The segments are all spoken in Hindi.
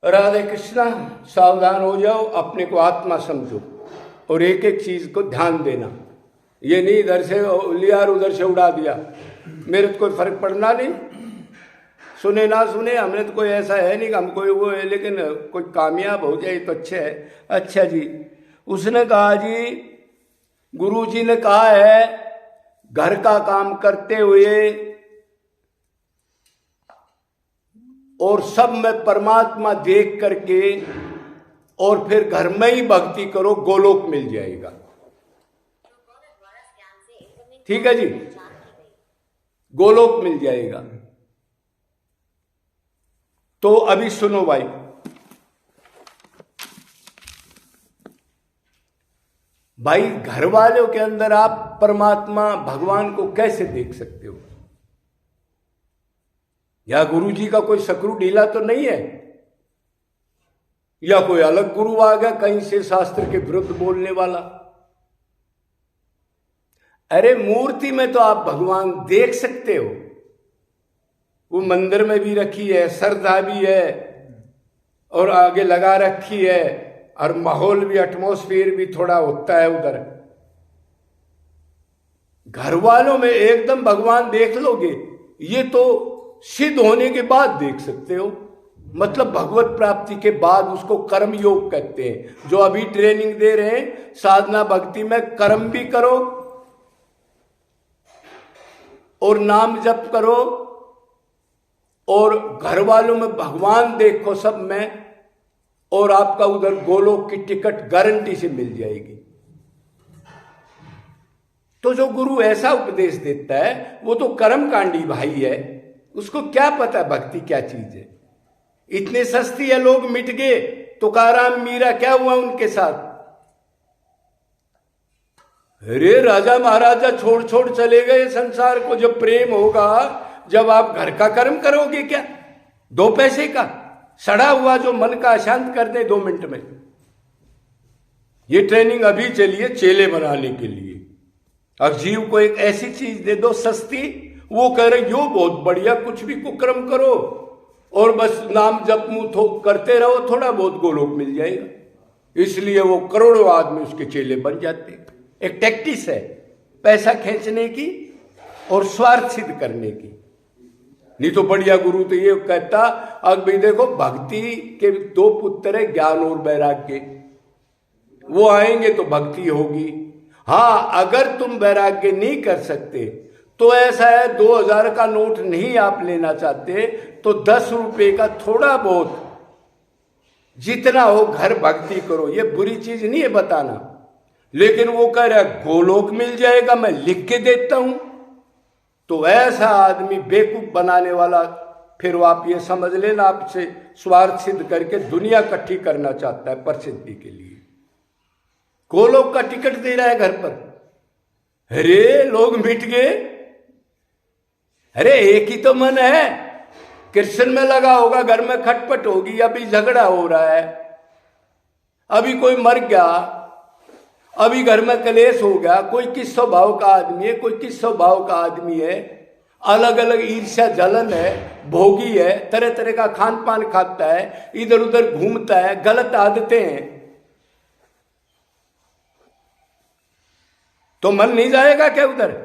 राधे कृष्णा। सावधान हो जाओ, अपने को आत्मा समझो और एक एक चीज को ध्यान देना। ये नहीं इधर से लिया और उधर से उड़ा दिया, मेरे तो कोई फर्क पड़ना नहीं। सुने ना सुने, हमने तो कोई ऐसा है नहीं कि हम कोई वो है, लेकिन कोई कामयाब हो जाए तो अच्छा है। अच्छा जी, उसने कहा जी, गुरु जी ने कहा है घर का काम करते हुए और सब में परमात्मा देख करके और फिर घर में ही भक्ति करो, गोलोक मिल जाएगा। ठीक है जी, गोलोक मिल जाएगा। तो अभी सुनो भाई, भाई घर वालों के अंदर आप परमात्मा भगवान को कैसे देख सकते हो? या गुरु जी का कोई सकरू ढीला तो नहीं है, या कोई अलग गुरु आ गया कहीं से शास्त्र के विरुद्ध बोलने वाला? अरे मूर्ति में तो आप भगवान देख सकते हो, वो मंदिर में भी रखी है, श्रद्धा भी है और आगे लगा रखी है, और माहौल भी, एटमॉस्फेयर भी थोड़ा होता है उधर। घर वालों में एकदम भगवान देख लोगे, ये तो सिद्ध होने के बाद देख सकते हो। मतलब भगवत प्राप्ति के बाद, उसको कर्म योग कहते हैं। जो अभी ट्रेनिंग दे रहे हैं साधना भक्ति में, कर्म भी करो और नाम जप करो और घर वालों में भगवान देखो सब में, और आपका उधर गोलोक की टिकट गारंटी से मिल जाएगी। तो जो गुरु ऐसा उपदेश देता है वो तो कर्मकांडी भाई है, उसको क्या पता भक्ति क्या चीज है। इतने सस्ती है, लोग मिट गए। तुकाराम मीरा क्या हुआ उनके साथ? अरे राजा महाराजा छोड़ छोड़ चले गए संसार को। जब प्रेम होगा, जब आप घर का कर्म करोगे, क्या 2 पैसे का सड़ा हुआ जो मन का अशांत कर दे 2 मिनट में। ये ट्रेनिंग अभी चली है चेले बनाने के लिए। अब जीव को एक ऐसी चीज दे दो सस्ती, वो कह रहे यो बहुत बढ़िया, कुछ भी कुकर्म करो और बस नाम जप मुंह करते रहो, थोड़ा बहुत गोलोक मिल जाएगा। इसलिए वो करोड़ों आदमी उसके चेले बन जाते हैं। एक टैक्टिस है पैसा खींचने की और स्वार्थ सिद्ध करने की। नहीं तो बढ़िया गुरु तो ये कहता, अब भी देखो भक्ति के 2 पुत्र है, ज्ञान और वैराग्य। वो आएंगे तो भक्ति होगी। हाँ, अगर तुम वैराग्य नहीं कर सकते तो ऐसा है, 2000 का नोट नहीं आप लेना चाहते तो 10 रुपए का थोड़ा बहुत जितना हो घर भक्ति करो। ये बुरी चीज नहीं है बताना, लेकिन वो कह रहा है गोलोक मिल जाएगा, मैं लिख के देता हूं। तो ऐसा आदमी बेवकूफ बनाने वाला, फिर आप ये समझ लेना आपसे स्वार्थ सिद्ध करके दुनिया इकट्ठी करना चाहता है प्रसिद्धि के लिए। गोलोक का टिकट दे रहा है घर पर। अरे लोग मिट गए। अरे एक ही तो मन है, कृष्ण में लगा होगा, घर में खटपट होगी, अभी झगड़ा हो रहा है, अभी कोई मर गया, अभी घर में कलेश हो गया, कोई किस स्वभाव का आदमी है, कोई किस स्वभाव का आदमी है, अलग अलग ईर्ष्या जलन है, भोगी है, तरह तरह का खान पान खाता है, इधर उधर घूमता है, गलत आदतें हैं, तो मन नहीं जाएगा क्या उधर?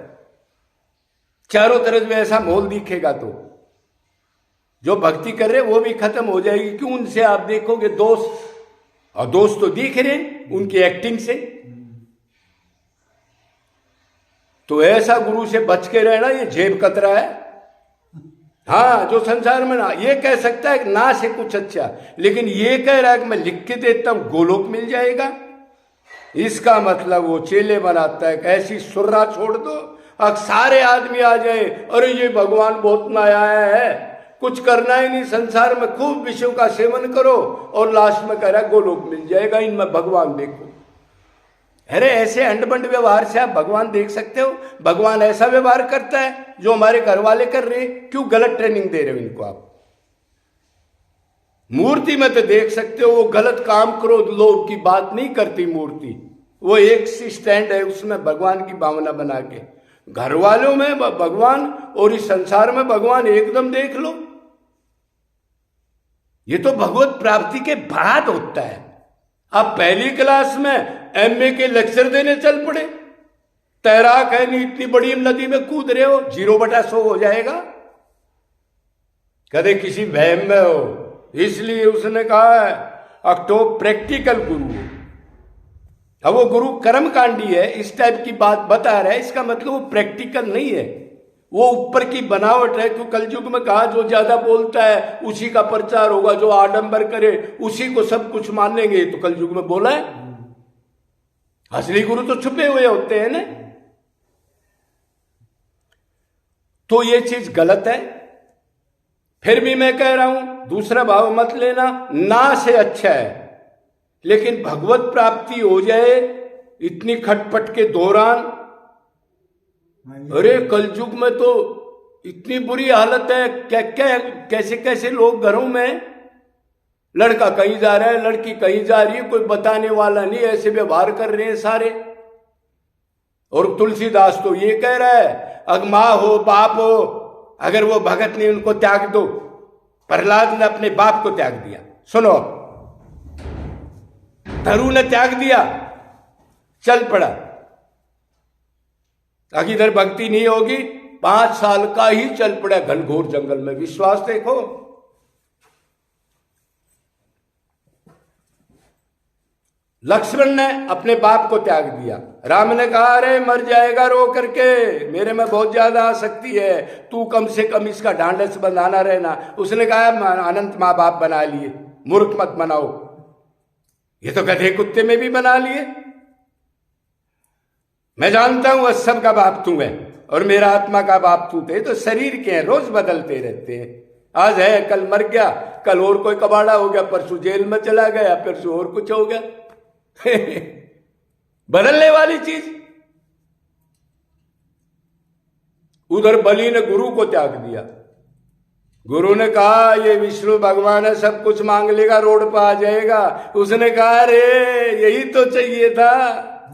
चारों तरफ में ऐसा माहौल दिखेगा तो जो भक्ति कर रहे वो भी खत्म हो जाएगी। क्यों? उनसे आप देखोगे दोस्त, और दोस्त तो दिख रहे उनकी एक्टिंग से। तो ऐसा गुरु से बच के रहना, ये जेब कतरा है। हाँ, जो संसार में ना ये कह सकता है ना से कुछ अच्छा, लेकिन ये कह रहा है कि मैं लिख के देता हूं गोलोक मिल जाएगा। इसका मतलब वो चेले बनाता है कि ऐसी सुर्रा छोड़ दो, अब सारे आदमी आ जाए, अरे ये भगवान बहुत नया है, कुछ करना ही नहीं संसार में, खूब विषयों का सेवन करो, और लास्ट में कह रहा है गोलोक मिल जाएगा, इनमें भगवान देखो। अरे ऐसे अंडबंड व्यवहार से आप भगवान देख सकते हो? भगवान ऐसा व्यवहार करता है जो हमारे घर वाले कर रहे हैं। क्यों गलत ट्रेनिंग दे रहे हो इनको आप? मूर्ति में तो देख सकते हो, वो गलत काम करो लोग की बात नहीं करती मूर्ति, वो एक स्टैंड है उसमें भगवान की भावना बना के। घर वालों में भगवान और इस संसार में भगवान एकदम देख लो। ये तो भगवत प्राप्ति के बाद होता है। आप पहली क्लास में एमए के लेक्चर देने चल पड़े, तैराक है नहीं, इतनी बड़ी नदी में कूद रहे हो, 0/100 हो जाएगा। कदे किसी वहम में हो, इसलिए उसने कहा है अब तो प्रैक्टिकल गुरु हो। अब वो गुरु कर्मकांडी है, इस टाइप की बात बता रहा है, इसका मतलब वो प्रैक्टिकल नहीं है, वो ऊपर की बनावट है। क्यों कलयुग में कहा जो ज्यादा बोलता है उसी का प्रचार होगा, जो आडंबर करे उसी को सब कुछ मानेंगे, तो कलयुग में बोला है। असली गुरु तो छुपे हुए होते हैं ना। तो ये चीज गलत है। फिर भी मैं कह रहा हूं दूसरा भाव मत लेना, ना से अच्छा है, लेकिन भगवत प्राप्ति हो जाए इतनी खटपट के दौरान। अरे कलयुग में तो इतनी बुरी हालत है, क्या क्या कैसे कैसे लोग घरों में, लड़का कहीं जा रहा है, लड़की कहीं जा रही है, कोई बताने वाला नहीं, ऐसे व्यवहार कर रहे हैं सारे। और तुलसीदास तो ये कह रहा है अग माँ हो बाप हो, अगर वो भगत ने उनको त्याग दो। प्रहलाद ने अपने बाप को त्याग दिया, सुनो, धरु ने त्याग दिया, चल पड़ा। अगर इधर भक्ति नहीं होगी, 5 साल का ही चल पड़ा घनघोर जंगल में। विश्वास देखो, लक्ष्मण ने अपने बाप को त्याग दिया, राम ने कहा अरे मर जाएगा रो करके, मेरे में बहुत ज्यादा आसक्ति है, तू कम से कम इसका ढांढस बंधाना रहना। उसने कहा अनंत माँ बाप बना लिए, मूर्ख मत बनाओ, ये तो गधे कुत्ते में भी बना लिए। मैं जानता हूं सब का बाप तू है और मेरा आत्मा का बाप तू थे, तो शरीर के हैं, रोज बदलते रहते हैं। आज है कल मर गया, कल और कोई कबाड़ा हो गया, परसों जेल में चला गया, परसों और कुछ हो गया। बदलने वाली चीज। उधर बलि ने गुरु को त्याग दिया। गुरु ने कहा ये विष्णु भगवान है, सब कुछ मांग लेगा, रोड पर आ जाएगा। उसने कहा अरे यही तो चाहिए था,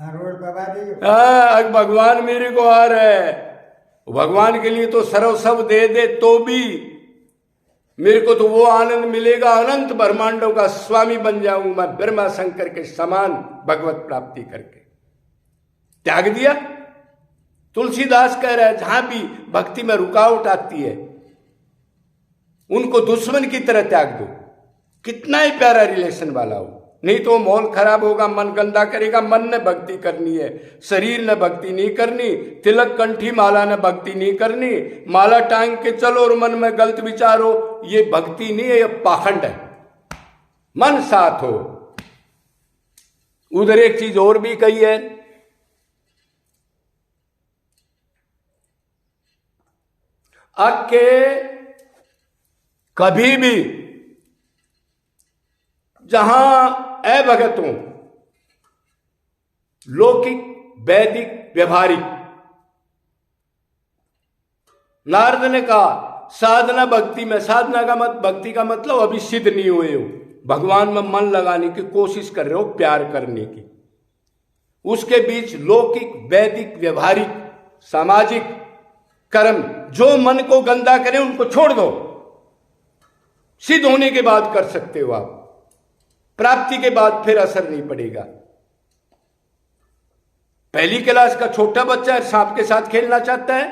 रोड पर हाँ भगवान मेरे को आ रहा है। भगवान के लिए तो सर्व सब दे दे तो भी मेरे को तो वो आनंद मिलेगा, अनंत ब्रह्मांडों का स्वामी बन जाऊं मैं, ब्रह्मा शंकर के समान भगवत प्राप्ति करके। त्याग दिया। तुलसीदास कह रहा है जहां भी भक्ति में रुकावट आती है उनको दुश्मन की तरह त्याग दो, कितना ही प्यारा रिलेशन वाला हो, नहीं तो माहौल खराब होगा, मन गंदा करेगा। मन ने भक्ति करनी है, शरीर ने भक्ति नहीं करनी। तिलक कंठी माला ने भक्ति नहीं करनी, माला टांग के चलो और मन में गलत विचार हो, ये भक्ति नहीं है, ये पाखंड है। मन साथ हो। उधर एक चीज और भी कही है, अके कभी भी जहां अभगतों लौकिक वैदिक व्यवहारिक, नारद ने कहा साधना भक्ति में, साधना का भक्ति का मतलब अभी सिद्ध नहीं हुए हो, भगवान में मन लगाने की कोशिश कर रहे हो, प्यार करने की, उसके बीच लौकिक वैदिक व्यवहारिक सामाजिक कर्म जो मन को गंदा करें उनको छोड़ दो। सिद्ध होने के बाद कर सकते हो आप, प्राप्ति के बाद फिर असर नहीं पड़ेगा। पहली क्लास का छोटा बच्चा सांप के साथ खेलना चाहता है,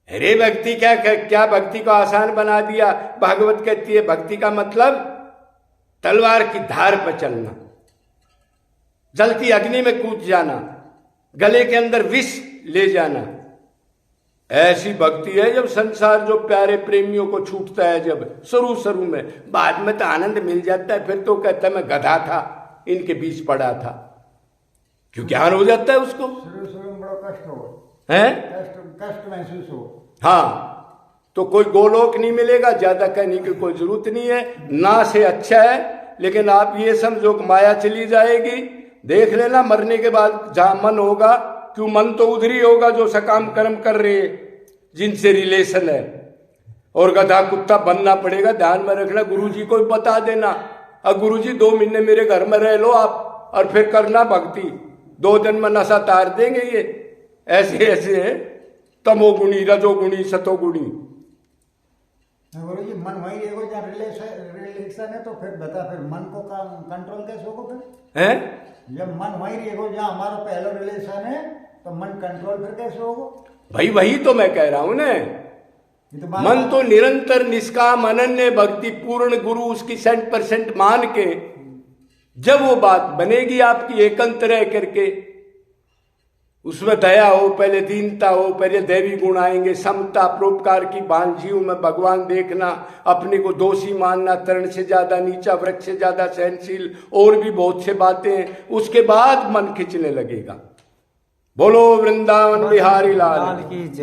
अरे भक्ति क्या क्या भक्ति को आसान बना दिया। भागवत कहती है भक्ति का मतलब तलवार की धार पर चलना, जलती अग्नि में कूद जाना, गले के अंदर विष ले जाना। ऐसी भक्ति है जब संसार जो प्यारे प्रेमियों को छूटता है, जब शुरू में, बाद में तो आनंद मिल जाता है, फिर तो कहता है मैं गधा था, इनके बीच पड़ा था, क्यों ज्ञान हो जाता है उसको। शुरू में बड़ा कष्ट हो, है कष्ट महसूस हो। हाँ, तो कोई गोलोक नहीं मिलेगा, ज्यादा कहने की कोई जरूरत नहीं है, ना से अच्छा है। लेकिन आप ये समझो कि माया चली जाएगी, देख लेना मरने के बाद जहां मन होगा, क्यों मन तो उधर ही होगा जो सकाम कर्म कर रहे हैं, जिनसे रिलेशन है, और गधा कुत्ता बनना पड़ेगा। ध्यान में रखना, गुरुजी को बता देना, अब गुरुजी 2 महीने मेरे घर में रह लो आप और फिर करना भक्ति, 2 दिन में नशा तार देंगे ये। ऐसे ऐसे है तमोगुणी रजोगुणी सतोगुणी, गुरु जी मन वही रहेगा जहाँ रिलेशन है, तो फिर बता फिर मन को कंट्रोल कैसे होगा फिर? हैं? जब मन वही रहेगा जहाँ हमारा पहला रिलेशन है, तो मन कंट्रोल फिर कैसे होगा? भाई वही तो मैं कह रहा हूं ना, ये तो मन तो निरंतर निष्काम अनन्य भक्ति पूर्ण गुरु उसकी 100% मान के जब वो बात बनेगी आपकी एकांत रह करके, उसमें दया हो, पहले दीनता हो, पहले दैवी गुण आएंगे, समता, परोपकार की भान, जीव में भगवान देखना, अपने को दोषी मानना, तरण से ज्यादा नीचा, वृक्ष से ज्यादा सहनशील, और भी बहुत से बातें, उसके बाद मन खिंचने लगेगा। बोलो वृंदावन बिहारी लाल की जय।